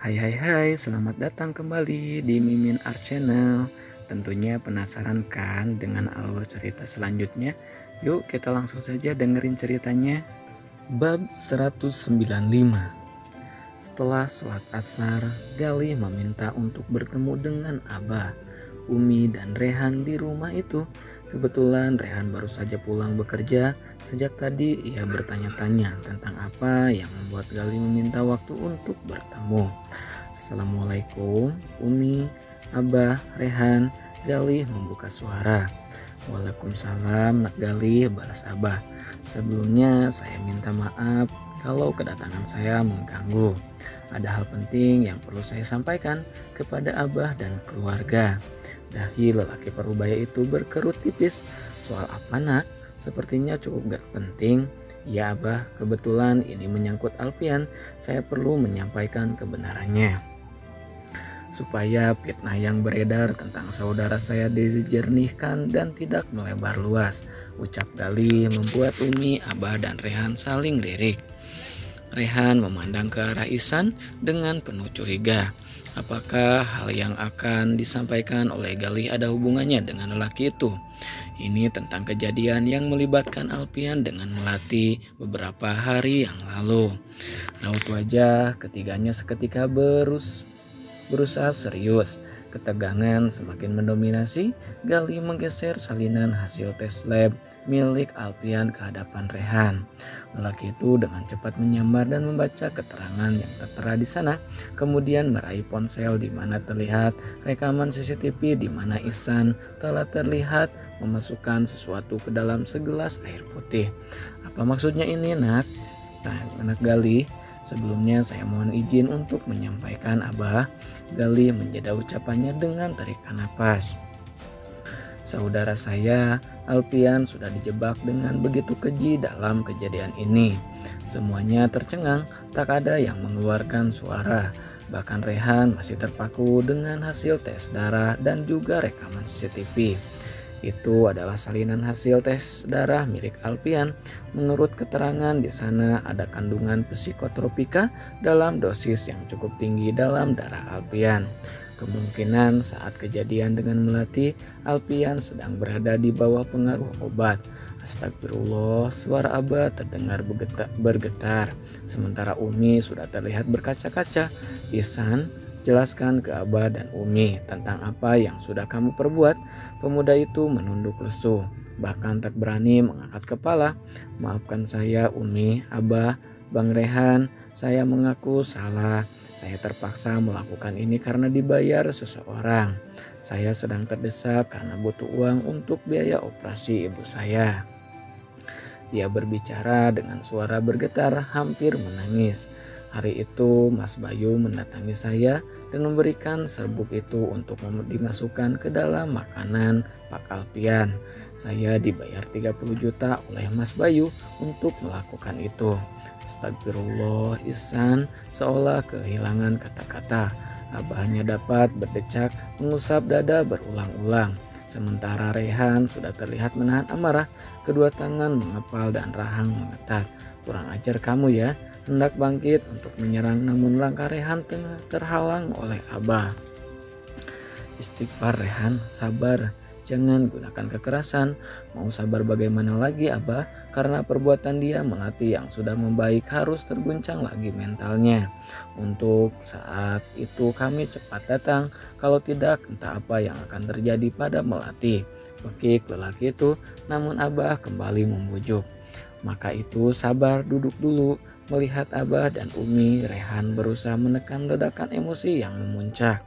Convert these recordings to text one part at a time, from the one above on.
Hai hai hai, selamat datang kembali di Mimin Art Channel. Tentunya penasaran kan dengan alur cerita selanjutnya? Yuk kita langsung saja dengerin ceritanya. Bab 195. Setelah sholat asar, Galih meminta untuk bertemu dengan Abah, Umi dan Rehan di rumah itu. Kebetulan Rehan baru saja pulang bekerja. Sejak tadi ia bertanya-tanya tentang apa yang membuat Galih meminta waktu untuk bertemu. Assalamualaikum, Umi, Abah, Rehan. Galih membuka suara. Waalaikumsalam, Nak Galih, balas Abah. Sebelumnya saya minta maaf kalau kedatangan saya mengganggu. Ada hal penting yang perlu saya sampaikan kepada Abah dan keluarga. Dahi lelaki parubaya itu berkerut tipis. Soal apa, Nak? Sepertinya cukup gak penting. Ya Abah, kebetulan ini menyangkut Alfian. Saya perlu menyampaikan kebenarannya supaya fitnah yang beredar tentang saudara saya dijernihkan dan tidak melebar luas. Ucap Galih membuat Umi, Abah dan Rehan saling lirik. Rehan memandang ke arah Ihsan dengan penuh curiga. Apakah hal yang akan disampaikan oleh Galih ada hubungannya dengan lelaki itu? Ini tentang kejadian yang melibatkan Alfian dengan Melati beberapa hari yang lalu. Raut wajah ketiganya seketika berusaha serius. Ketegangan semakin mendominasi. Galih menggeser salinan hasil tes lab milik Alfian ke hadapan Rehan. Lelaki itu dengan cepat menyambar dan membaca keterangan yang tertera di sana. Kemudian meraih ponsel di mana terlihat rekaman CCTV di mana Ihsan telah terlihat memasukkan sesuatu ke dalam segelas air putih. Apa maksudnya ini, Nak? Nah, anak Galih, sebelumnya saya mohon izin untuk menyampaikan Abah. Galih menjeda ucapannya dengan tarikan napas. Saudara saya, Alfian, sudah dijebak dengan begitu keji dalam kejadian ini. Semuanya tercengang, tak ada yang mengeluarkan suara. Bahkan Rehan masih terpaku dengan hasil tes darah dan juga rekaman CCTV. Itu adalah salinan hasil tes darah milik Alfian. Menurut keterangan di sana ada kandungan psikotropika dalam dosis yang cukup tinggi dalam darah Alfian. Kemungkinan saat kejadian dengan Melati, Alfian sedang berada di bawah pengaruh obat. Astagfirullah, suara Abah terdengar bergetar. Sementara Umi sudah terlihat berkaca-kaca. Ihsan, jelaskan ke Abah dan Umi tentang apa yang sudah kamu perbuat. Pemuda itu menunduk lesu, bahkan tak berani mengangkat kepala. Maafkan saya Umi, Abah, Bang Rehan, saya mengaku salah. Saya terpaksa melakukan ini karena dibayar seseorang. Saya sedang terdesak karena butuh uang untuk biaya operasi ibu saya. Dia berbicara dengan suara bergetar, hampir menangis. Hari itu Mas Bayu mendatangi saya dan memberikan serbuk itu untuk dimasukkan ke dalam makanan Pak Alfian. Saya dibayar 30 juta oleh Mas Bayu untuk melakukan itu. Astagfirullah, Ihsan seolah kehilangan kata-kata. Abahnya dapat berdecak mengusap dada berulang-ulang. Sementara Rehan sudah terlihat menahan amarah. Kedua tangan mengepal dan rahang mengetat. Kurang ajar kamu ya. Hendak bangkit untuk menyerang namun langkah Rehan tengah terhalang oleh Abah. Istighfar Rehan, sabar. Jangan gunakan kekerasan. Mau sabar bagaimana lagi Abah? Karena perbuatan dia Melati yang sudah membaik harus terguncang lagi mentalnya. Untuk saat itu kami cepat datang. Kalau tidak entah apa yang akan terjadi pada Melati. Bekik lelaki itu, namun Abah kembali membujuk. Maka itu sabar, duduk dulu. Melihat Abah dan Umi, Rehan berusaha menekan ledakan emosi yang memuncak.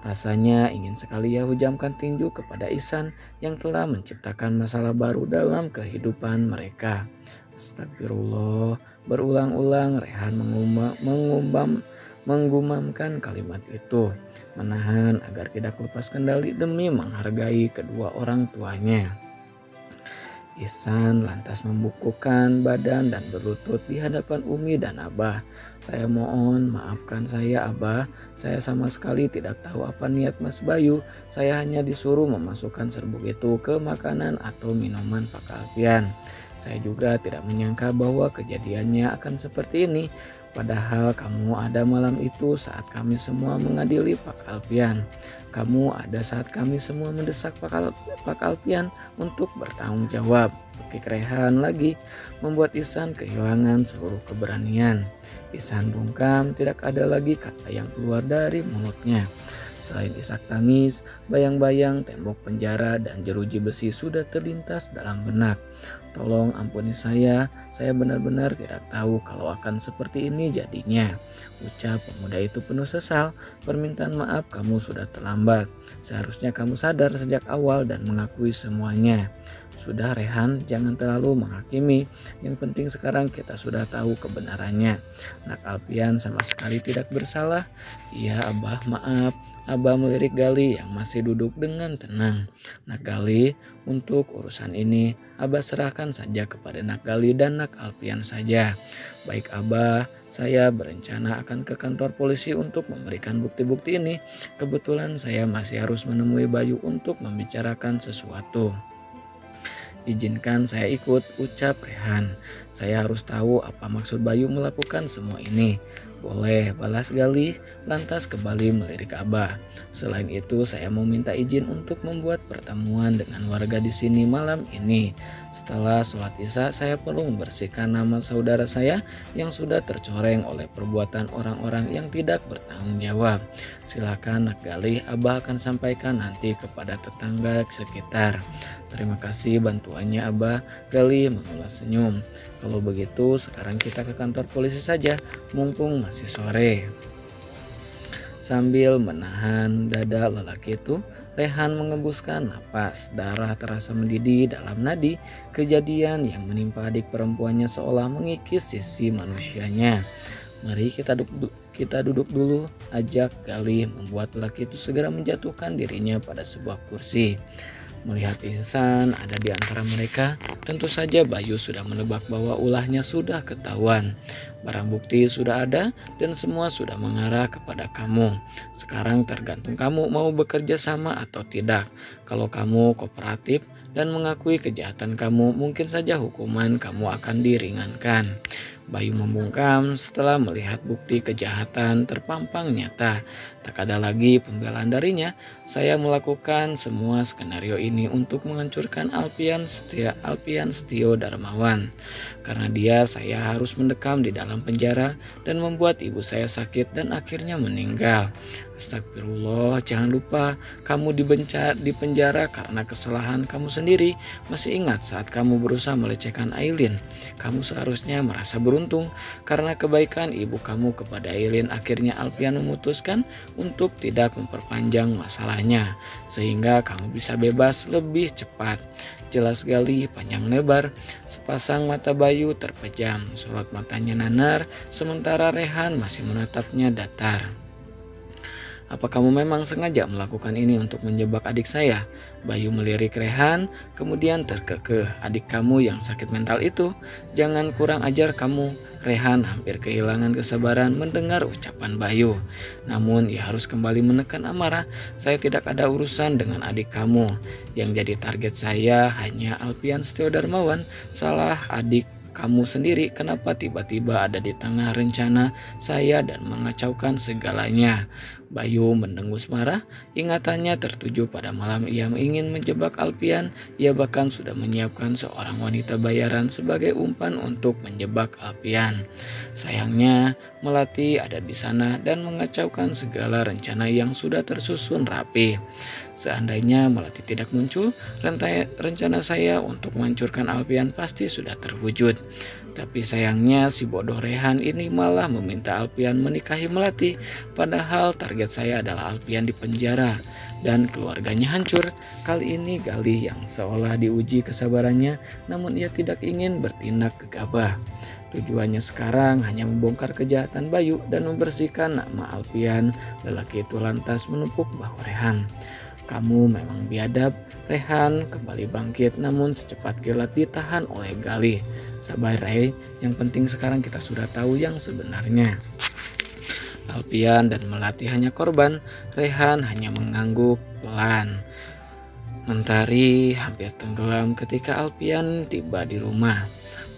Rasanya ingin sekali ia hujamkan tinju kepada Ihsan yang telah menciptakan masalah baru dalam kehidupan mereka. Astagfirullah, berulang-ulang Rehan menggumamkan kalimat itu, menahan agar tidak lepas kendali demi menghargai kedua orang tuanya. Ihsan lantas membukukan badan dan berlutut di hadapan Umi dan Abah. Saya mohon maafkan saya Abah. Saya sama sekali tidak tahu apa niat Mas Bayu. Saya hanya disuruh memasukkan serbuk itu ke makanan atau minuman Pak Alfian. Saya juga tidak menyangka bahwa kejadiannya akan seperti ini. Padahal kamu ada malam itu saat kami semua mengadili Pak Alpian. Kamu ada saat kami semua mendesak Pak Alpian untuk bertanggung jawab. Tukik Rehan lagi membuat Ihsan kehilangan seluruh keberanian. Ihsan bungkam, tidak ada lagi kata yang keluar dari mulutnya. Selain isak tangis, bayang-bayang tembok penjara dan jeruji besi sudah terlintas dalam benak. Tolong ampuni saya benar-benar tidak tahu kalau akan seperti ini jadinya. Ucap pemuda itu penuh sesal, permintaan maaf kamu sudah terlambat. Seharusnya kamu sadar sejak awal dan mengakui semuanya. Sudah Rehan, jangan terlalu menghakimi. Yang penting sekarang kita sudah tahu kebenarannya. Nak Alpian sama sekali tidak bersalah. Iya Abah, maaf. Abah melirik Gali yang masih duduk dengan tenang. Nak Gali, untuk urusan ini Abah serahkan saja kepada Nak Gali dan Nak Alpian saja. Baik Abah, saya berencana akan ke kantor polisi untuk memberikan bukti-bukti ini. Kebetulan saya masih harus menemui Bayu untuk membicarakan sesuatu. Izinkan saya ikut, ucap Rehan. Saya harus tahu apa maksud Bayu melakukan semua ini. Boleh, balas Gali, lantas kembali melirik Abah. Selain itu, saya mau minta izin untuk membuat pertemuan dengan warga di sini malam ini. Setelah sholat isya, saya perlu membersihkan nama saudara saya yang sudah tercoreng oleh perbuatan orang-orang yang tidak bertanggung jawab. Silakan Nak Gali, Abah akan sampaikan nanti kepada tetangga sekitar. Terima kasih bantuannya Abah. Gali mengulas senyum. Kalau begitu sekarang kita ke kantor polisi saja, mumpung masih sore. Sambil menahan dada lelaki itu, Rehan mengembuskan napas. Darah terasa mendidih dalam nadi. Kejadian yang menimpa adik perempuannya seolah mengikis sisi manusianya. Mari kita duduk dulu, ajak Gali membuat lelaki itu segera menjatuhkan dirinya pada sebuah kursi. Melihat Ihsan ada di antara mereka, tentu saja Bayu sudah menebak bahwa ulahnya sudah ketahuan. Barang bukti sudah ada dan semua sudah mengarah kepada kamu. Sekarang tergantung kamu mau bekerja sama atau tidak. Kalau kamu kooperatif dan mengakui kejahatan kamu, mungkin saja hukuman kamu akan diringankan. Bayu membungkam setelah melihat bukti kejahatan terpampang nyata. Tak ada lagi pembelaan darinya. Saya melakukan semua skenario ini untuk menghancurkan Alpian Setio Darmawan. Karena dia saya harus mendekam di dalam penjara dan membuat ibu saya sakit dan akhirnya meninggal. Astagfirullah, jangan lupa kamu di penjara karena kesalahan kamu sendiri. Masih ingat saat kamu berusaha melecehkan Aileen? Kamu seharusnya merasa beruntung karena kebaikan ibu kamu kepada Aileen. Akhirnya Alpian memutuskan untuk tidak memperpanjang masalahnya sehingga kamu bisa bebas lebih cepat. Jelas Gali panjang lebar. Sepasang mata Bayu terpejam, sorot matanya nanar, sementara Rehan masih menatapnya datar. Apa kamu memang sengaja melakukan ini untuk menjebak adik saya? Bayu melirik Rehan, kemudian terkekeh. Adik kamu yang sakit mental itu, jangan kurang ajar kamu. Rehan hampir kehilangan kesabaran mendengar ucapan Bayu. Namun ia harus kembali menekan amarah. Saya tidak ada urusan dengan adik kamu. Yang jadi target saya hanya Alpian Setio Darmawan. Salah adik kamu sendiri, kenapa tiba-tiba ada di tengah rencana saya dan mengacaukan segalanya? Bayu mendengus marah, ingatannya tertuju pada malam ia ingin menjebak Alpian. Ia bahkan sudah menyiapkan seorang wanita bayaran sebagai umpan untuk menjebak Alpian. Sayangnya Melati ada di sana dan mengacaukan segala rencana yang sudah tersusun rapi. Seandainya Melati tidak muncul, rencana saya untuk menghancurkan Alpian pasti sudah terwujud. Tapi sayangnya si bodoh Rehan ini malah meminta Alpian menikahi Melati. Padahal target saya adalah Alpian di penjara dan keluarganya hancur. Kali ini Gali yang seolah diuji kesabarannya, namun ia tidak ingin bertindak gegabah. Tujuannya sekarang hanya membongkar kejahatan Bayu dan membersihkan nama Alpian. Lelaki itu lantas menepuk bahu Rehan. Kamu memang biadab. Rehan kembali bangkit, namun secepat kilat ditahan oleh Gali. Sabar Rey, yang penting sekarang kita sudah tahu yang sebenarnya. Alpian dan Melati hanya korban. Rehan hanya mengangguk pelan. Mentari hampir tenggelam ketika Alpian tiba di rumah.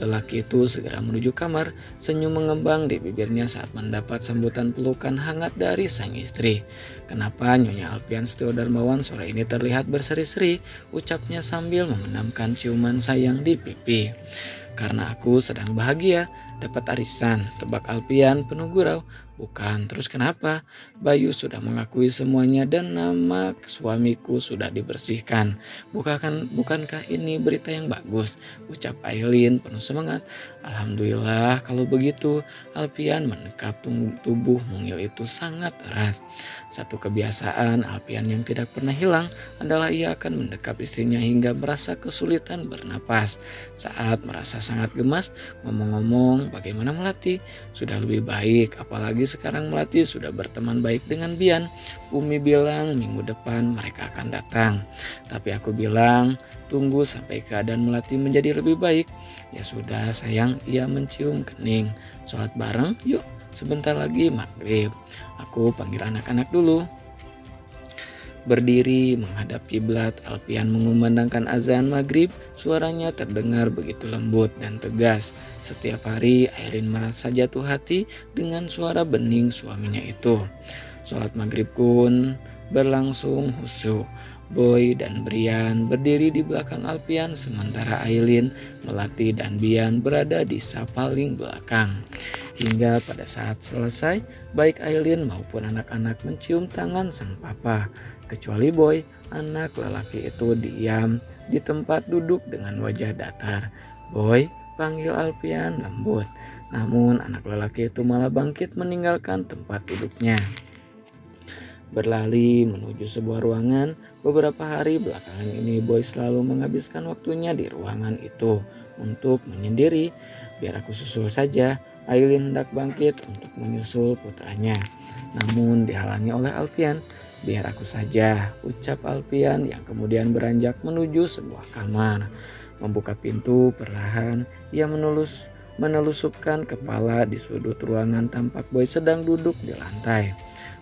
Lelaki itu segera menuju kamar, senyum mengembang di bibirnya saat mendapat sambutan pelukan hangat dari sang istri. "Kenapa Nyonya Alpian Setio Darmawan sore ini terlihat berseri-seri?" ucapnya sambil memendamkan ciuman sayang di pipi. "Karena aku sedang bahagia, dapat arisan," tebak Alpian penuh gurau. "Bukan, terus kenapa? Bayu sudah mengakui semuanya dan nama suamiku sudah dibersihkan. Bukankah ini berita yang bagus?" ucap Aileen penuh semangat. "Alhamdulillah kalau begitu." Alpian mendekap tubuh mungil itu sangat erat. Satu kebiasaan Alpian yang tidak pernah hilang adalah ia akan mendekap istrinya hingga merasa kesulitan bernapas. Saat merasa sangat gemas, "Ngomong-ngomong, bagaimana Melati?" "Sudah lebih baik, apalagi sekarang Melati sudah berteman baik dengan Bian. Umi bilang minggu depan mereka akan datang. Tapi aku bilang tunggu sampai keadaan Melati menjadi lebih baik." "Ya sudah sayang," ia mencium kening. "Sholat bareng yuk, sebentar lagi maghrib. Aku panggil anak-anak dulu." Berdiri menghadap kiblat, Alpian mengumandangkan azan maghrib. Suaranya terdengar begitu lembut dan tegas. Setiap hari Airin merasa jatuh hati dengan suara bening suaminya itu. Sholat maghrib pun berlangsung khusyuk. Boy dan Brian berdiri di belakang Alpian, sementara Aileen, Melati, dan Bian berada di paling belakang. Hingga pada saat selesai, baik Aileen maupun anak-anak mencium tangan sang papa. Kecuali Boy, anak lelaki itu diam di tempat duduk dengan wajah datar. "Boy," panggil Alpian lembut. Namun anak lelaki itu malah bangkit meninggalkan tempat duduknya. Berlari menuju sebuah ruangan. Beberapa hari belakangan ini Boy selalu menghabiskan waktunya di ruangan itu untuk menyendiri. "Biar aku susul saja." Aileen hendak bangkit untuk menyusul putranya, namun dihalangi oleh Alpian. "Biar aku saja," ucap Alpian yang kemudian beranjak menuju sebuah kamar. Membuka pintu perlahan, ia menelusupkan kepala di sudut ruangan. Tampak Boy sedang duduk di lantai,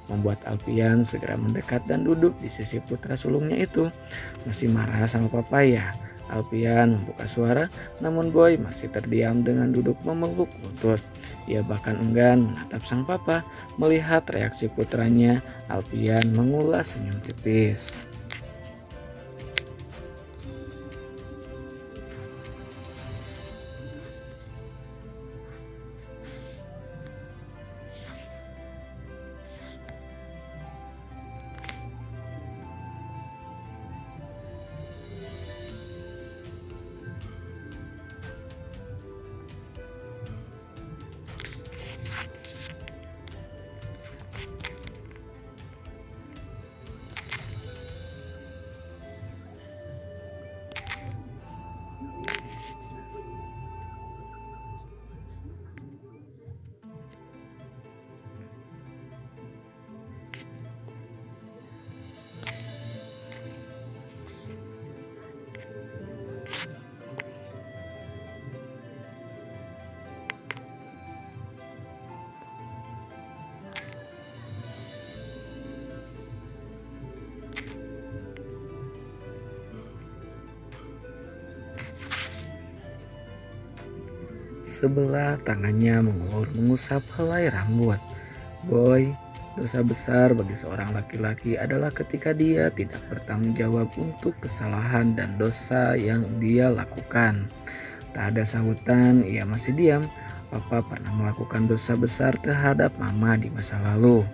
membuat Alpian segera mendekat dan duduk di sisi putra sulungnya itu. "Masih marah sama papa ya?" Alpian membuka suara, namun Boy masih terdiam dengan duduk memeluk lutut. Ia bahkan enggan menatap sang papa. Melihat reaksi putranya, Alpian mengulas senyum tipis. Sebelah tangannya mengusap helai rambut. "Boy, dosa besar bagi seorang laki-laki adalah ketika dia tidak bertanggung jawab untuk kesalahan dan dosa yang dia lakukan." Tak ada sahutan, ia masih diam. Papa pernah melakukan dosa besar terhadap mama di masa lalu,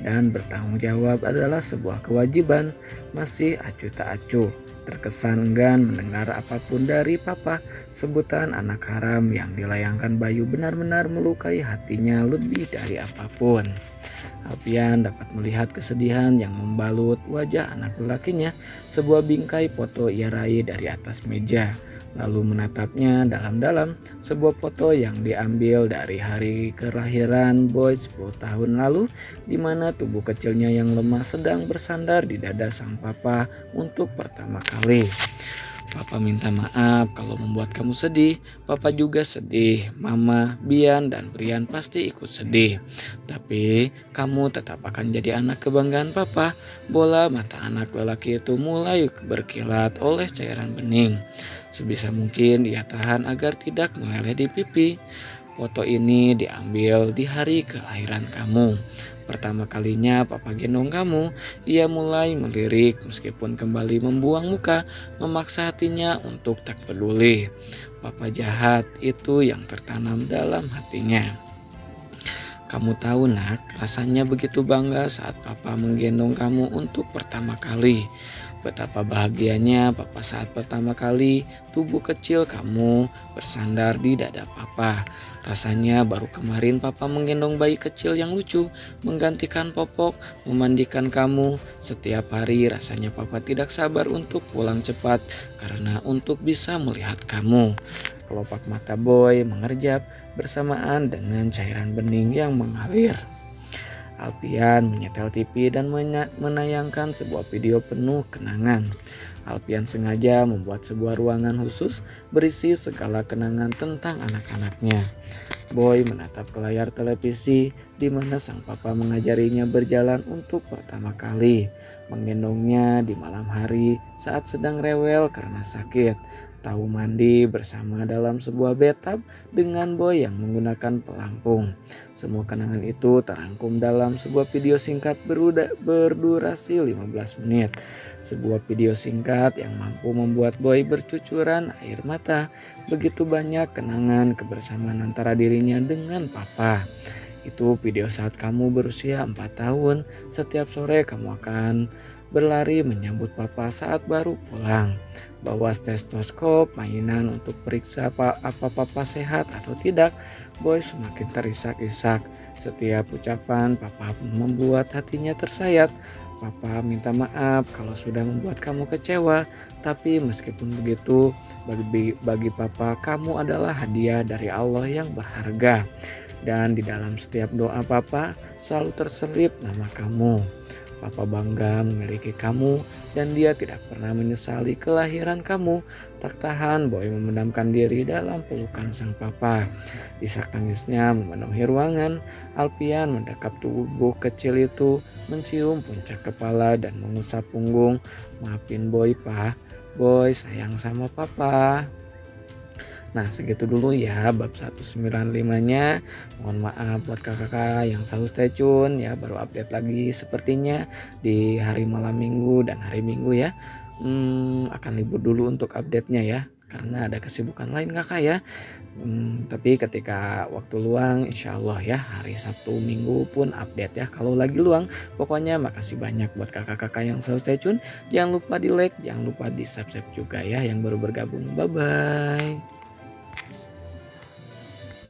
dan bertanggung jawab adalah sebuah kewajiban. Masih acuh tak acuh, terkesan enggan mendengar apapun dari papa. Sebutan anak haram yang dilayangkan Bayu benar-benar melukai hatinya lebih dari apapun. Alpian dapat melihat kesedihan yang membalut wajah anak lelakinya. Sebuah bingkai foto ia raih dari atas meja, lalu menatapnya dalam-dalam. Sebuah foto yang diambil dari hari kelahiran Boy 10 tahun lalu, di mana tubuh kecilnya yang lemah sedang bersandar di dada sang papa untuk pertama kali. Papa minta maaf kalau membuat kamu sedih. Papa juga sedih. Mama, Bian, dan Brian pasti ikut sedih. Tapi kamu tetap akan jadi anak kebanggaan Papa. Bola mata anak lelaki itu mulai berkilat oleh cairan bening. Sebisa mungkin ia tahan agar tidak meleleh di pipi. Foto ini diambil di hari kelahiran kamu. Pertama kalinya Papa gendong kamu, ia mulai melirik meskipun kembali membuang muka, memaksa hatinya untuk tak peduli. Papa jahat, itu yang tertanam dalam hatinya. Kamu tahu nak, rasanya begitu bangga saat Papa menggendong kamu untuk pertama kali. Betapa bahagianya Papa saat pertama kali tubuh kecil kamu bersandar di dada Papa. Rasanya baru kemarin Papa menggendong bayi kecil yang lucu, menggantikan popok, memandikan kamu. Setiap hari rasanya Papa tidak sabar untuk pulang cepat karena untuk bisa melihat kamu. Kelopak mata Boy mengerjap bersamaan dengan cairan bening yang mengalir. Alpian menyetel TV dan menayangkan sebuah video penuh kenangan. Alpian sengaja membuat sebuah ruangan khusus berisi segala kenangan tentang anak-anaknya. Boy menatap ke layar televisi di mana sang papa mengajarinya berjalan untuk pertama kali, menggendongnya di malam hari saat sedang rewel karena sakit, tahu mandi bersama dalam sebuah bathtub dengan Boy yang menggunakan pelampung. Semua kenangan itu terangkum dalam sebuah video singkat berdurasi 15 menit. Sebuah video singkat yang mampu membuat Boy bercucuran air mata. Begitu banyak kenangan kebersamaan antara dirinya dengan papa. Itu video saat kamu berusia 4 tahun. Setiap sore kamu akan berlari menyambut papa saat baru pulang. Bawa stetoskop, mainan untuk periksa apa papa sehat atau tidak. Boy semakin terisak-isak. Setiap ucapan papa membuat hatinya tersayat. Papa minta maaf kalau sudah membuat kamu kecewa. Tapi meskipun begitu, bagi papa kamu adalah hadiah dari Allah yang berharga. Dan di dalam setiap doa papa selalu terselip nama kamu. Papa bangga memiliki kamu dan dia tidak pernah menyesali kelahiran kamu. Tak tahan Boy memendamkan diri dalam pelukan sang papa. Isak tangisnya memenuhi ruangan. Alpian mendekap tubuh kecil itu, mencium puncak kepala dan mengusap punggung. Maafin Boy pa, Boy sayang sama papa. Nah segitu dulu ya bab 195-nya. Mohon maaf buat kakak-kakak yang selalu stay tune ya, baru update lagi sepertinya di hari malam minggu dan hari minggu ya. Akan libur dulu untuk update-nya ya, karena ada kesibukan lain kakak ya. Tapi ketika waktu luang insya Allah ya, hari Sabtu Minggu pun update ya kalau lagi luang. Pokoknya makasih banyak buat kakak-kakak yang selalu stay tune. Jangan lupa di like, jangan lupa di subscribe juga ya yang baru bergabung. Bye bye.